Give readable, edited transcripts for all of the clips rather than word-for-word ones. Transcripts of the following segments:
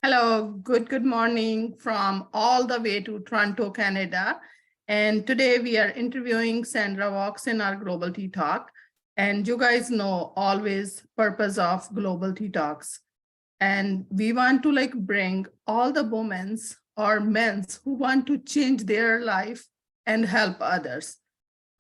Hello, good morning from all the way to Toronto, Canada. And today we are interviewing Sandra Valks in our Global Tea Talk. And you guys know always purpose of Global Tea Talks. And we want to bring all the women's or men's who want to change their life and help others.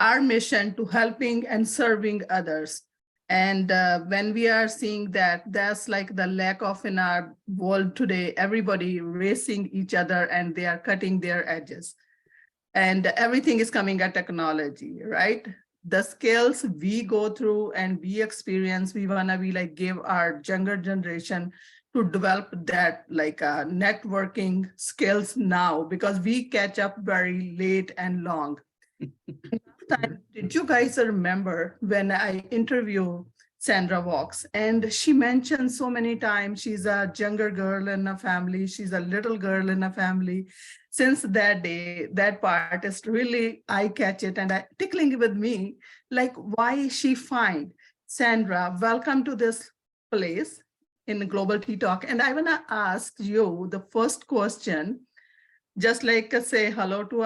Our mission to helping and serving others. And when we are seeing that, that's like the lack of in our world today, everybody racing each other and they are cutting their edges. And everything is coming at technology, right? The skills we go through and we experience, we wanna be give our younger generation to develop that networking skills now because we catch up very late and long. Time, did you guys remember when I interviewed Sandra Valks and she mentioned so many times she's a younger girl in a family, she's a little girl in a family. Since that day, that part is really I catch it and tickling with me, like why she find Sandra, welcome to this place in the Global Tea Talk. And I wanna ask you the first question, just say hello to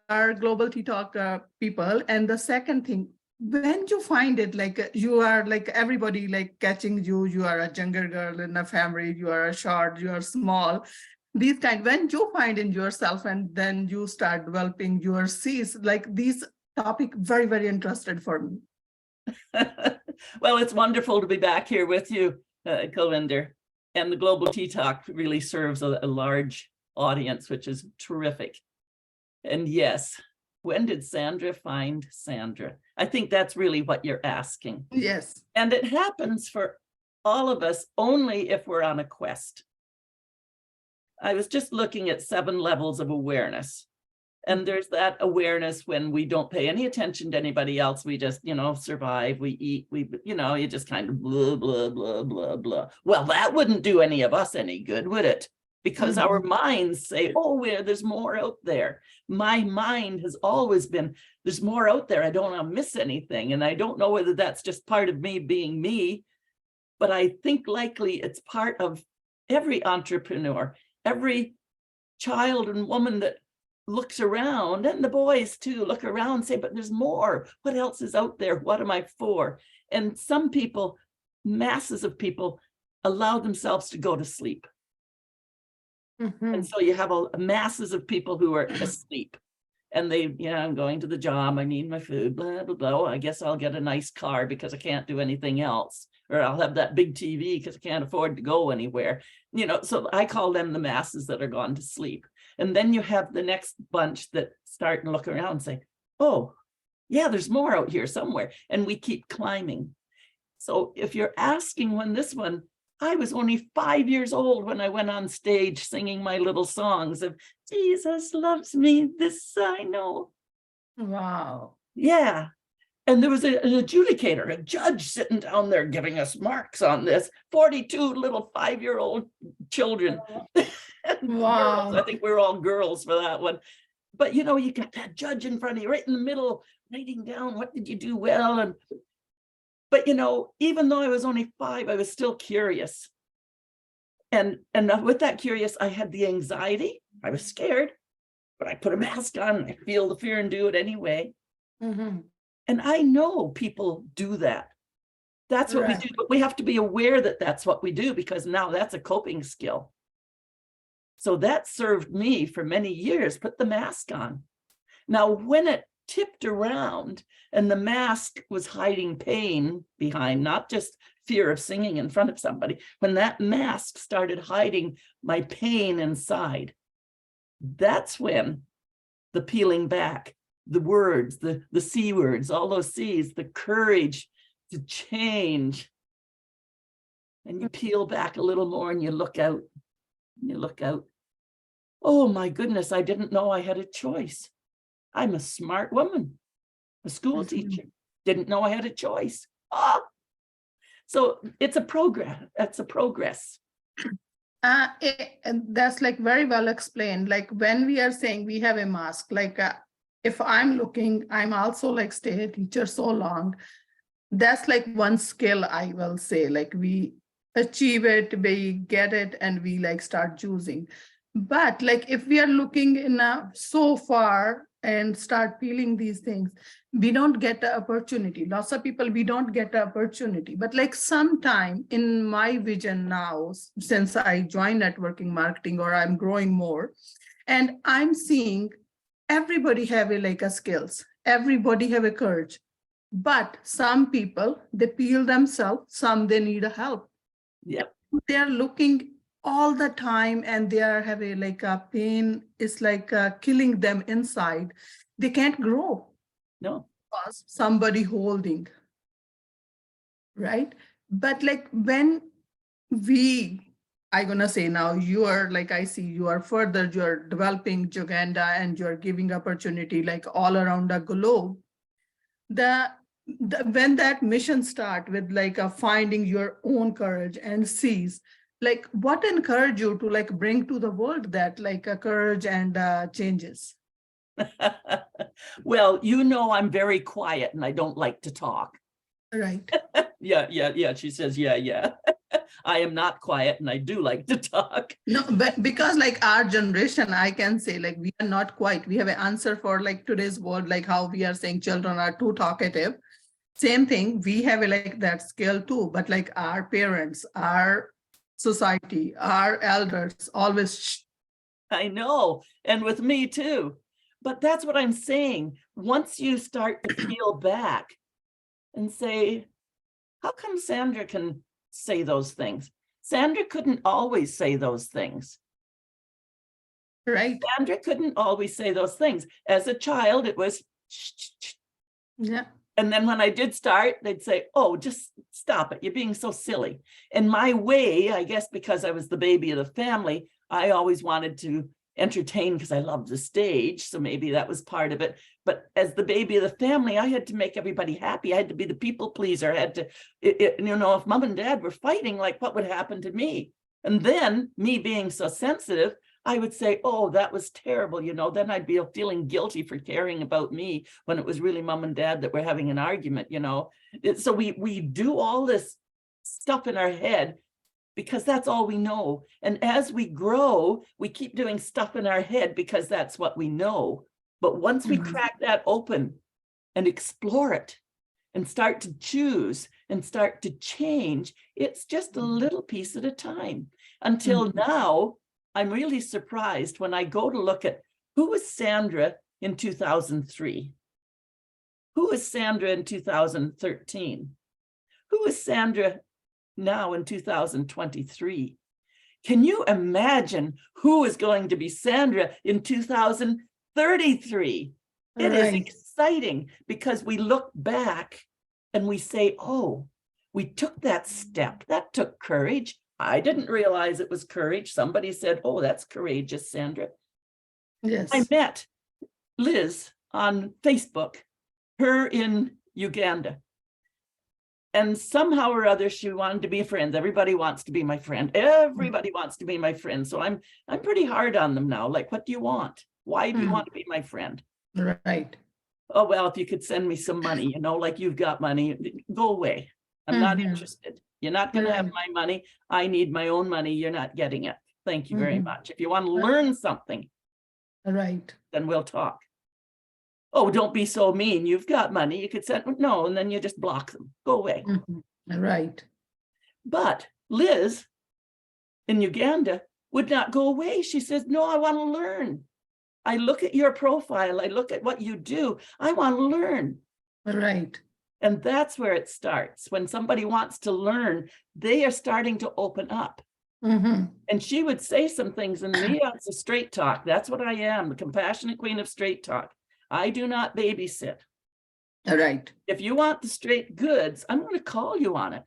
our Global Tea Talk people. And the second thing, when you find it, you are everybody catching you, you are a younger girl in a family, you are a short, you are small, these kind, when you find in yourself and then you start developing your C's, these topic very, very interested for me. Well, it's wonderful to be back here with you, Kulvinder. And the Global Tea Talk really serves a large audience, which is terrific. And yes, when did Sandra find Sandra? I think that's really what you're asking. Yes. And it happens for all of us only if we're on a quest. I was just looking at 7 levels of awareness. And there's that awareness when we don't pay any attention to anybody else. We just, survive, we eat, you just kind of blah, blah, blah, blah, blah. Well, that wouldn't do any of us any good, would it? Because our minds say, oh, there's more out there. My mind has always been, there's more out there. I don't want to miss anything. And I don't know whether that's just part of me being me, but I think likely it's part of every entrepreneur, every child and woman that looks around, and the boys too look around and say, but there's more. What else is out there? What am I for? And some people, masses of people, allow themselves to go to sleep. And so you have masses of people who are asleep and they, I'm going to the job, I need my food, blah, blah, blah. I guess I'll get a nice car because I can't do anything else. Or I'll have that big TV because I can't afford to go anywhere. So I call them the masses that are gone to sleep. And then you have the next bunch that start and look around and say, oh, yeah, there's more out here somewhere. And we keep climbing. So if you're asking when this one, I was only 5 years old when I went on stage singing my little songs of Jesus loves me, this I know. Wow. Yeah. And there was an adjudicator, a judge sitting down there giving us marks on this, 42 little 5-year-old children. Wow. Girls. I think we're all girls for that one. But, you got that judge in front of you right in the middle, writing down, what did you do well? But, even though I was only 5, I was still curious. And with that curious, I had the anxiety. I was scared, but I put a mask on and I feel the fear and do it anyway. And I know people do that. That's what we do, but we have to be aware that that's what we do because now that's a coping skill. So that served me for many years, put the mask on. Now, when it tipped around and the mask was hiding pain behind, not just fear of singing in front of somebody, when that mask started hiding my pain inside, that's when the peeling back, the words, the C words, all those C's, the courage to change. And you peel back a little more and you look out, Oh my goodness, I didn't know I had a choice. I'm a smart woman, a school teacher, didn't know I had a choice. So it's a progress. That's a progress. That's very well explained. When we are saying we have a mask, if I'm looking, I'm also stay a teacher so long. That's one skill I will say, we achieve it, we get it, and we like start choosing. But like if we are looking in so far and start feeling these things, we don't get the opportunity. Lots of people, we don't get the opportunity. But like sometime in my vision now, since I joined networking marketing or I'm growing more, and I'm seeing everybody have a like a skills, everybody have a courage. But some people, they feel themselves, some they need a help. Yep. They are looking all the time and they are having like a pain, it's like killing them inside. They can't grow No. because somebody holding, right? But like when I'm gonna say now, you are like, I see you are further, you're developing Uganda and you're giving opportunity like all around the globe. The when that mission start with like finding your own courage and sees, like what encourage you to like bring to the world that like a courage and changes? Well, I'm very quiet and I don't like to talk. Right. Yeah. She says, yeah. I am not quiet and I do like to talk. No, but because like our generation, I can say like we are not quite, we have an answer for like today's world, like how we are saying children are too talkative. Same thing, we have a, like that skill too, but like our parents, our society, our elders always shh. I know. And with me too. But that's what I'm saying. Once you start to feel back and say, how come Sandra can say those things? Sandra couldn't always say those things. Right. Sandra couldn't always say those things. As a child, it was shh, shh, shh. Yeah. And then when I did start, they'd say, oh, just stop it. You're being so silly. And my way, I guess, because I was the baby of the family, I always wanted to entertain because I loved the stage. So maybe that was part of it. But as the baby of the family, I had to make everybody happy. I had to be the people pleaser. I had to, if mom and dad were fighting, like what would happen to me? And then me being so sensitive, I would say, oh, that was terrible. Then I'd be feeling guilty for caring about me when it was really mom and dad that were having an argument, So we do all this stuff in our head because that's all we know. And as we grow, we keep doing stuff in our head because that's what we know. But once we crack that open and explore it and start to choose and start to change, it's just a little piece at a time. Until now, I'm really surprised when I go to look at who was Sandra in 2003, who is Sandra in 2013, who is Sandra now in 2023. Can you imagine who is going to be Sandra in 2033? It is exciting because we look back and we say, oh, we took that step. That took courage. I didn't realize it was courage. Somebody said, oh, that's courageous, Sandra. Yes. I met Liz on Facebook, her in Uganda. And somehow or other, she wanted to be a friend. Everybody wants to be my friend. Everybody wants to be my friend. So I'm pretty hard on them now. Like, what do you want? Why do you want to be my friend? Right. Oh, well, if you could send me some money, like you've got money, go away. I'm not interested. You're not going to have my money. I need my own money. You're not getting it. Thank you very much. If you want to learn something, right, then we'll talk. Oh, don't be so mean. You've got money. You could send, no, and then you just block them. Go away. Right. But Liz in Uganda would not go away. She says, no, I want to learn. I look at your profile. I look at what you do. I want to learn. Right. And that's where it starts. When somebody wants to learn, they are starting to open up. And she would say some things, and me, it's a straight talk. That's what I am, the compassionate queen of straight talk. I do not babysit. Right. If you want the straight goods, I'm going to call you on it.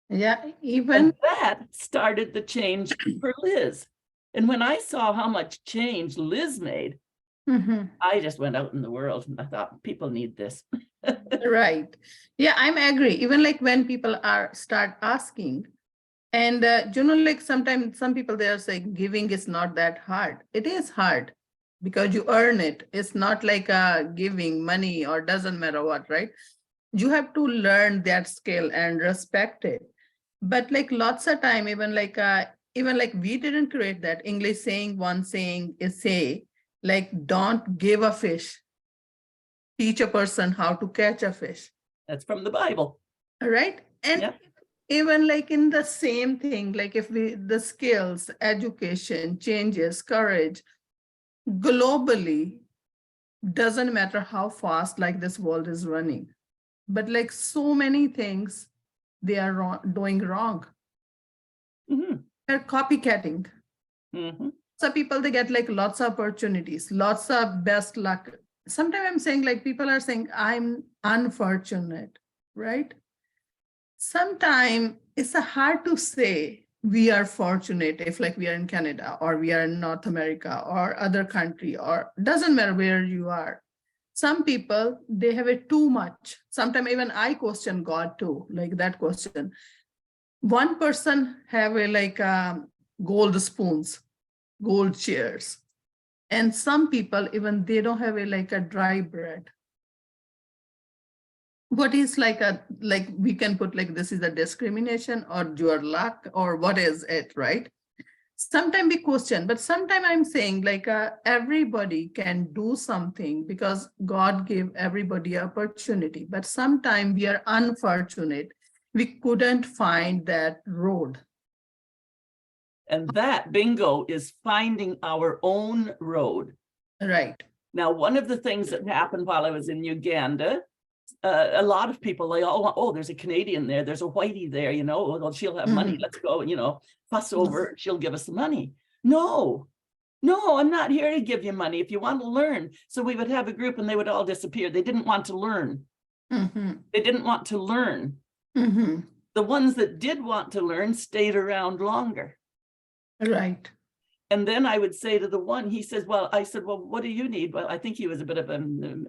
Yeah, even and that started the change for Liz. And when I saw how much change Liz made, I just went out in the world and I thought people need this. right. Yeah, I'm agree. Even like when people start asking, and like sometimes some people they are saying giving is not that hard. It is hard because you earn it. It's not like giving money or doesn't matter what, right? You have to learn that skill and respect it. But like lots of time, even like we didn't create that. English saying, one saying is say, like, don't give a fish, teach a person how to catch a fish. That's from the Bible. Right? And Yeah. even like in the same thing, like if the skills, education, changes, courage, globally, doesn't matter how fast like this world is running, but like so many things they are doing wrong. Mhm. They're copycatting. Mhm. So people, they get like lots of opportunities, lots of best luck. Sometimes I'm saying like people are saying I'm unfortunate, right? Sometimes it's hard to say we are fortunate if like we are in Canada or we are in North America or other country, or doesn't matter where you are. Some people, they have it too much. Sometimes even I question God too, like that question. One person have a like gold spoons, gold chairs. And some people, even they don't have a like a dry bread. What is like we can put like this is a discrimination or your luck or what is it, right? Sometimes we question, but sometimes I'm saying like everybody can do something because God gave everybody opportunity, but sometimes we are unfortunate. We couldn't find that road. And that, bingo, is finding our own road. Right. Now, one of the things that happened while I was in Uganda, a lot of people, they all, oh, there's a Canadian there, there's a whitey there, you know, well, she'll have money, let's go, you know, fuss over, she'll give us the money. No, I'm not here to give you money if you want to learn. So we would have a group and they would all disappear. They didn't want to learn. They didn't want to learn. The ones that did want to learn stayed around longer. Right. And then I would say to the one, he says, well, I said, well, what do you need? Well, I think he was a bit of a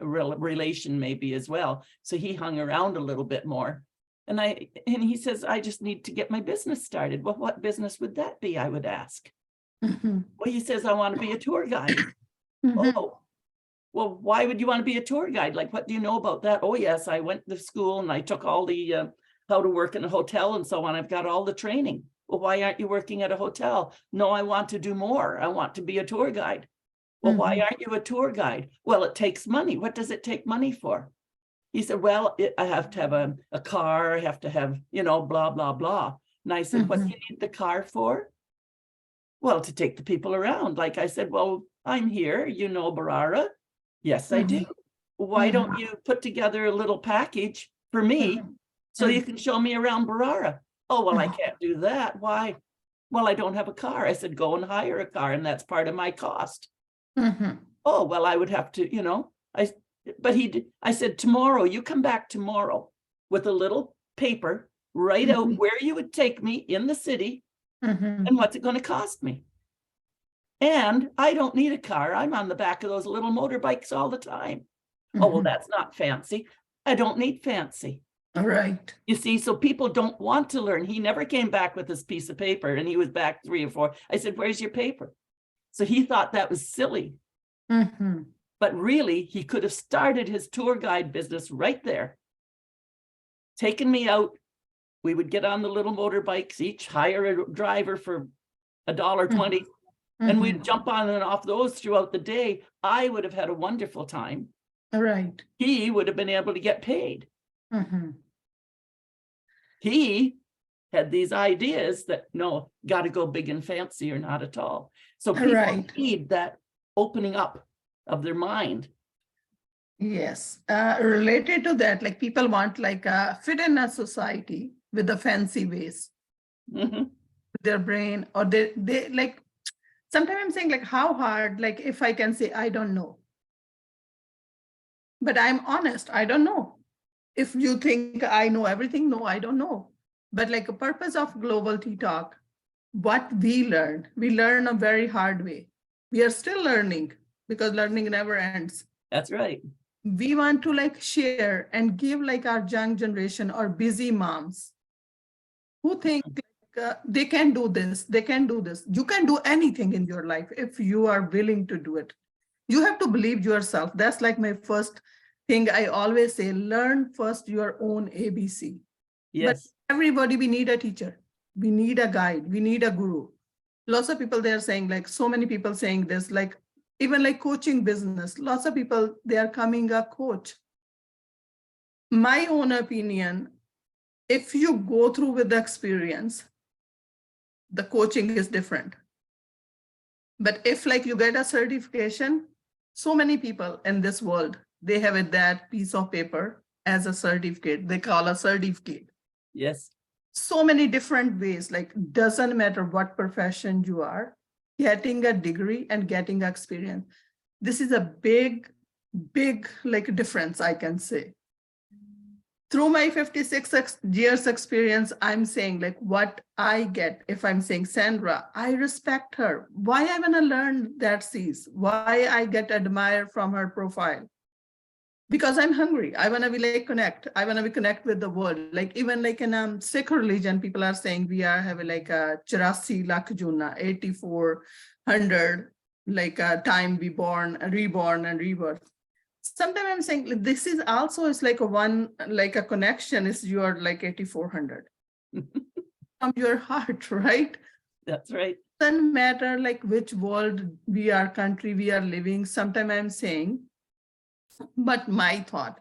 relation maybe as well. So he hung around a little bit more. And he says, I just need to get my business started. Well, what business would that be? I would ask. Well, he says, I want to be a tour guide. Oh, well, why would you want to be a tour guide? Like, what do you know about that? Oh, yes, I went to school and I took all the how to work in a hotel and so on. I've got all the training. Well, why aren't you working at a hotel? No, I want to do more. I want to be a tour guide. Well, why aren't you a tour guide? Well, it takes money. What does it take money for? He said, well, I have to have a car. I have to have, you know, blah, blah, blah. And I said, what do you need the car for? Well, to take the people around. Like I said, well, I'm here, you know, Barara. Yes, I do. Why don't you put together a little package for me so you can show me around Barara? Oh, well, I can't do that. Why? Well, I don't have a car. I said, go and hire a car, and that's part of my cost. Oh, well, I would have to, you know, I said, tomorrow, you come back tomorrow with a little paper, write out where you would take me in the city and what's it going to cost me. And I don't need a car. I'm on the back of those little motorbikes all the time. Oh, well, that's not fancy. I don't need fancy. All right. You see, so people don't want to learn. He never came back with this piece of paper, and he was back 3 or 4. I said, where's your paper? So he thought that was silly. But really, he could have started his tour guide business right there. Taken me out. We would get on the little motorbikes, each hire a driver for $1.20. And we'd jump on and off those throughout the day. I would have had a wonderful time. All right. He would have been able to get paid. He had these ideas that, no, got to go big and fancy or not at all. So people need that opening up of their mind. Yes. Related to that, like people want like fit in a society with the fancy ways. Their brain, or they like, sometimes I'm saying like how hard, like if I can say, I don't know. But I'm honest, I don't know. If you think I know everything, no, I don't know. But like a purpose of Global Tea Talk, what we learn a very hard way. We are still learning because learning never ends. That's right. We want to like share and give like our young generation or busy moms who think they can do this, they can do this. You can do anything in your life if you are willing to do it. You have to believe yourself. That's like my first thing I always say, learn first your own ABC. Yes. But everybody, we need a teacher. We need a guide. We need a guru. Lots of people, they're saying, like, so many people saying this, like, even like coaching business, lots of people, they are coming a coach. My own opinion, if you go through with the experience, the coaching is different. But if like you get a certification, so many people in this world, they have it, that piece of paper as a certificate. They call a certificate. Yes. So many different ways, like doesn't matter what profession you are, getting a degree and getting experience. This is a big like difference, I can say. Through my 56 years experience, I'm saying like what I get, if I'm saying Sandra, I respect her. Why I want to learn that sees, why I get admired from her profile. Because I'm hungry. I want to be like connect. I want to be connect with the world. Like even like in Sikh religion, people are saying we are having like a 84 lakh juna, 8400 like a time we born, reborn and rebirth. Sometimes I'm saying like, this is also is like a one, like a connection is your like 8400 from your heart, right? That's right. Doesn't matter like which world we are, country we are living. Sometimes I'm saying, but my thought,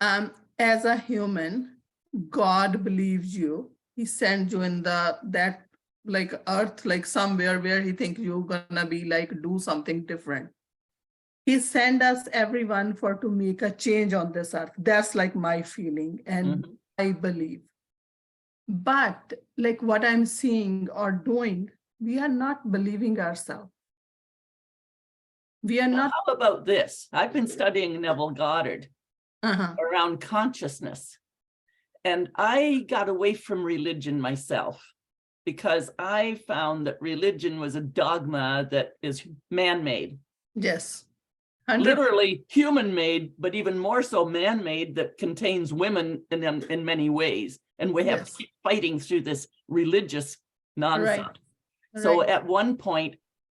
as a human, God believes you. He sent you in that like earth, like somewhere where he thinks you're gonna be like do something different. He sent us everyone for to make a change on this earth. That's like my feeling and I believe. But like what I'm seeing or doing, we are not believing ourselves. We are Now, not. how about this? I've been studying Neville Goddard around consciousness. And I got away from religion myself because I found that religion was a dogma that is man-made. Yes. Literally human-made, but even more so man-made, that contains women in many ways. And we have to keep fighting through this religious nonsense. Right. So at one point,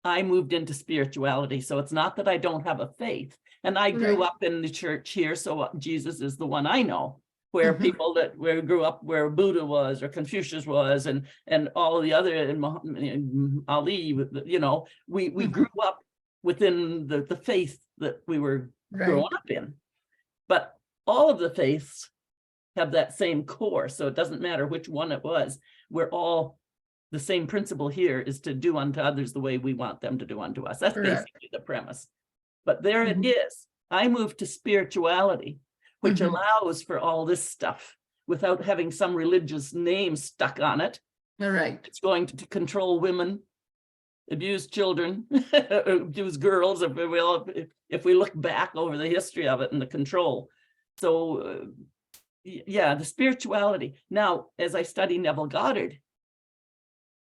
I moved into spirituality. So it's not that I don't have a faith. And I grew up in the church here. So Jesus is the one I know, where people that grew up where Buddha was or Confucius was and all the other, and Ali, you know, we grew up within the faith that we were growing up in. But all of the faiths have that same core. So it doesn't matter which one it was. We're all, the same principle here is to do unto others the way we want them to do unto us. That's basically the premise. But there it is. I moved to spirituality, which allows for all this stuff without having some religious name stuck on it. It's going to control women, abuse children, abuse girls, if we look back over the history of it and the control. So yeah, the spirituality. Now, as I study Neville Goddard,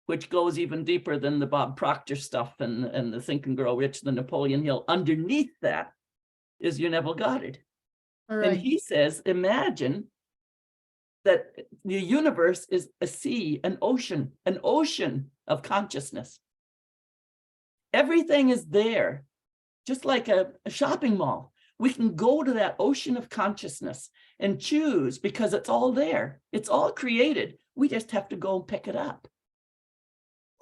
which goes even deeper than the Bob Proctor stuff and the Think and Grow Rich, the Napoleon Hill, underneath that is your Neville Goddard. And he says, imagine that the universe is a sea, an ocean of consciousness. Everything is there, just like a shopping mall. We can go to that ocean of consciousness and choose because it's all there. It's all created. We just have to go and pick it up.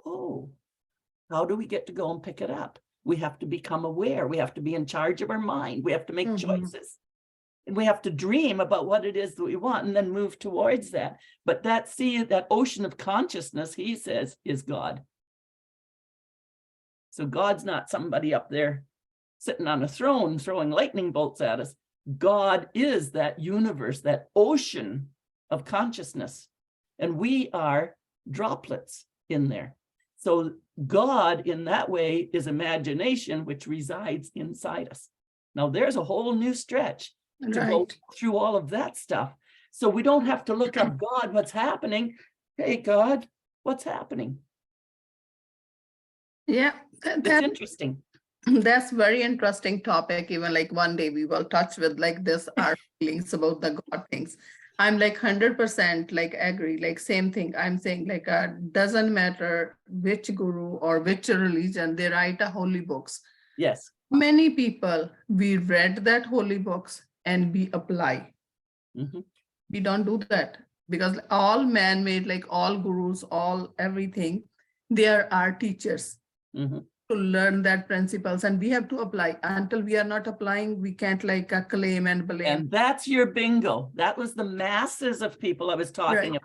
Oh, how do we get to go and pick it up? We have to become aware. We have to be in charge of our mind. We have to make choices. And we have to dream about what it is that we want and then move towards that. But that sea, that ocean of consciousness, he says, is God. So God's not somebody up there sitting on a throne throwing lightning bolts at us. God is that universe, that ocean of consciousness. And we are droplets in there. So God, in that way, is imagination, which resides inside us. Now, there's a whole new stretch to go through all of that stuff. So we don't have to look up, God, what's happening? Hey, God, what's happening? Yeah, that's interesting. That's very interesting topic. Even like one day we will touch with like this, our feelings about the God things. I'm like 100% like agree, like same thing. I'm saying like doesn't matter which guru or which religion, they write a holy books. Yes. Many people, we read that holy books and we apply. We don't do that. because all man-made, like all gurus, all everything, there are teachers Mhm. to learn that principles, and we have to apply. Until we are not applying, we can't like claim and blame. And that's your bingo. That was the masses of people I was talking Right.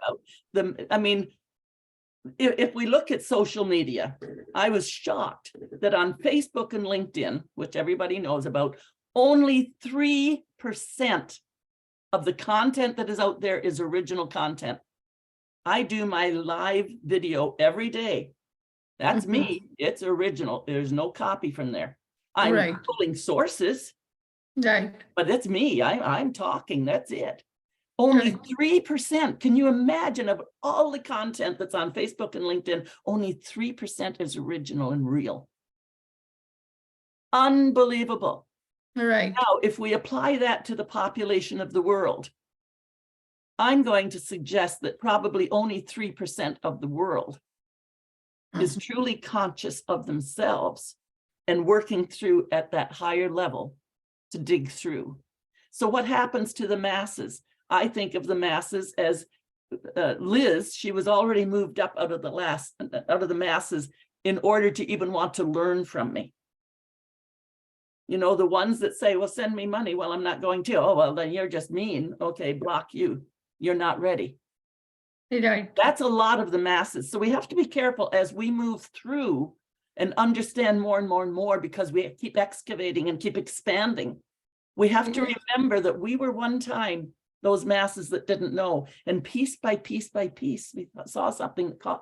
about. I mean, if we look at social media, I was shocked that on Facebook and LinkedIn, which everybody knows about, only 3% of the content that is out there is original content. I do my live video every day. That's me. It's original. There's no copy from there. I'm Right. pulling sources, Right. but it's me. I'm talking. That's it. Only Right. 3%. Can you imagine, of all the content that's on Facebook and LinkedIn, only 3% is original and real. Unbelievable. Right. Now, if we apply that to the population of the world, I'm going to suggest that probably only 3% of the world is truly conscious of themselves and working through at that higher level to dig through. So what happens to the masses? I think of the masses as Liz. She was already moved up out of the masses in order to even want to learn from me. You know, the ones that say, well, send me money. Well, I'm not going to. Oh, well, then you're just mean. Okay, block you. You're not ready. Right. That's a lot of the masses. So we have to be careful as we move through and understand more and more and more, because we keep excavating and keep expanding. We have to remember that we were one time those masses that didn't know, and piece by piece by piece, we saw something called,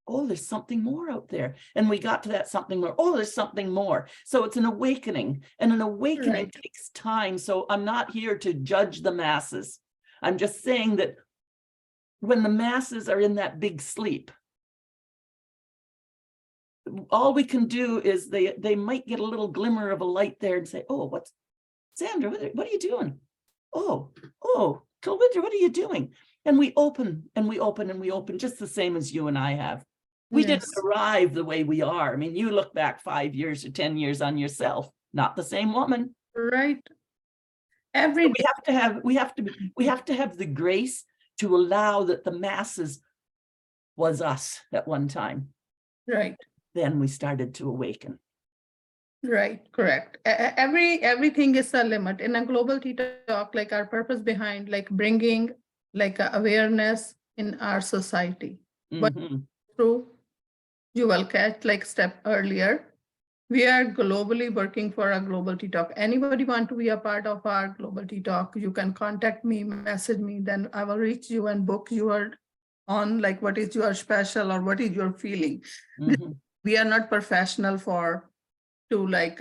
oh, there's something more out there. And we got to that something more. Oh, there's something more. So it's an awakening, and an awakening takes time. So I'm not here to judge the masses. I'm just saying that when the masses are in that big sleep, all we can do is they might get a little glimmer of a light there and say, oh, what's Sandra, what are you doing? Oh, Colwinder, what are you doing? And we open and we open and we open, just the same as you and I have. We didn't arrive the way we are. I mean, you look back 5 years or 10 years on yourself, not the same woman. Right. So we have to have the grace to allow that the masses was us at one time. Right. Then we started to awaken. Right, correct. Everything is a limit. In a global tea talk, like our purpose behind like bringing like awareness in our society. But through you will catch like step earlier. We are globally working for a global tea talk. Anybody want to be a part of our global tea talk, you can contact me, message me, then I will reach you and book you on like what is your special or what is your feeling. We are not professional to like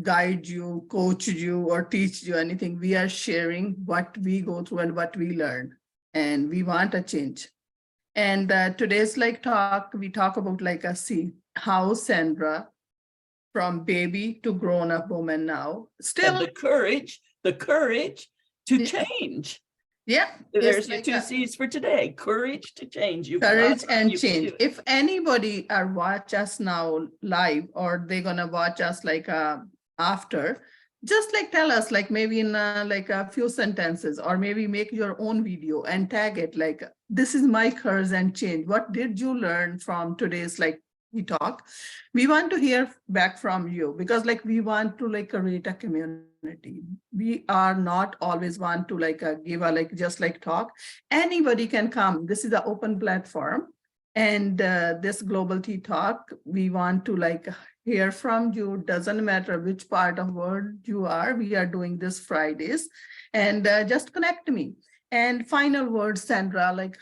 guide you, coach you, or teach you anything. We are sharing what we go through and what we learn, and we want a change. And today's like talk, we talk about like see how Sandra, from baby to grown-up woman now, still the courage to change. Yeah. There's your 2 C's for today. Courage to change. Courage and change. If anybody are watch us now live, or they're gonna watch us like after, just like tell us like maybe in like a few sentences, or maybe make your own video and tag it like, this is my courage and change. What did you learn from today's like we talk? We want to hear back from you, because like we want to like create a community. We are not always want to like give a like just like talk. Anybody can come. This is an open platform, and this global tea talk, we want to like hear from you. Doesn't matter which part of world you are. We are doing this Fridays, and just connect me. And final word, Sandra, like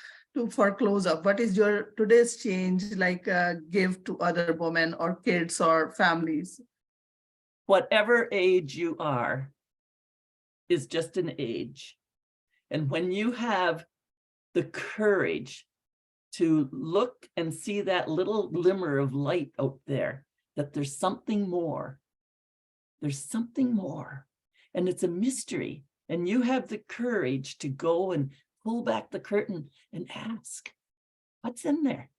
for close up, what is your today's change like give to other women or kids or families? Whatever age you are is just an age. And when you have the courage to look and see that little glimmer of light out there, that there's something more. There's something more. And it's a mystery. And you have the courage to go and pull back the curtain and ask, what's in there?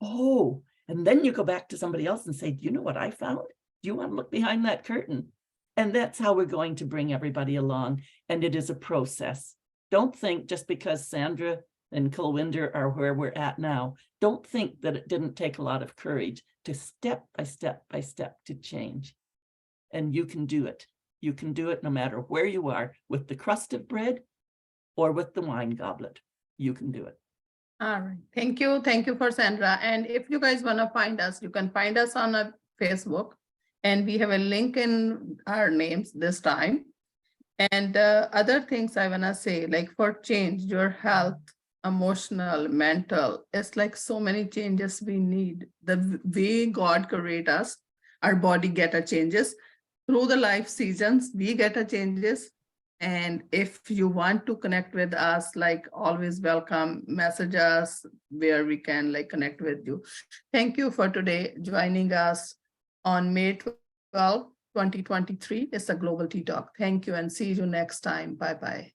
Oh, and then you go back to somebody else and say, do you know what I found? Do you want to look behind that curtain? And that's how we're going to bring everybody along. And it is a process. Don't think just because Sandra and Colwinder are where we're at now, don't think that it didn't take a lot of courage to step by step by step to change. And you can do it. You can do it no matter where you are, with the crust of bread or with the wine goblet. You can do it. All right. Thank you. Thank you for Sandra. And if you guys want to find us, you can find us on a Facebook, and we have a link in our names this time. And other things I want to say, like for change, your health, emotional, mental, it's like so many changes we need. The way God create us, our body get a changes. Through the life seasons, we get a changes. And if you want to connect with us, like always welcome, message us where we can like connect with you. Thank you for today joining us on May 12, 2023. It's a Global Tea Talk. Thank you and see you next time. Bye-bye.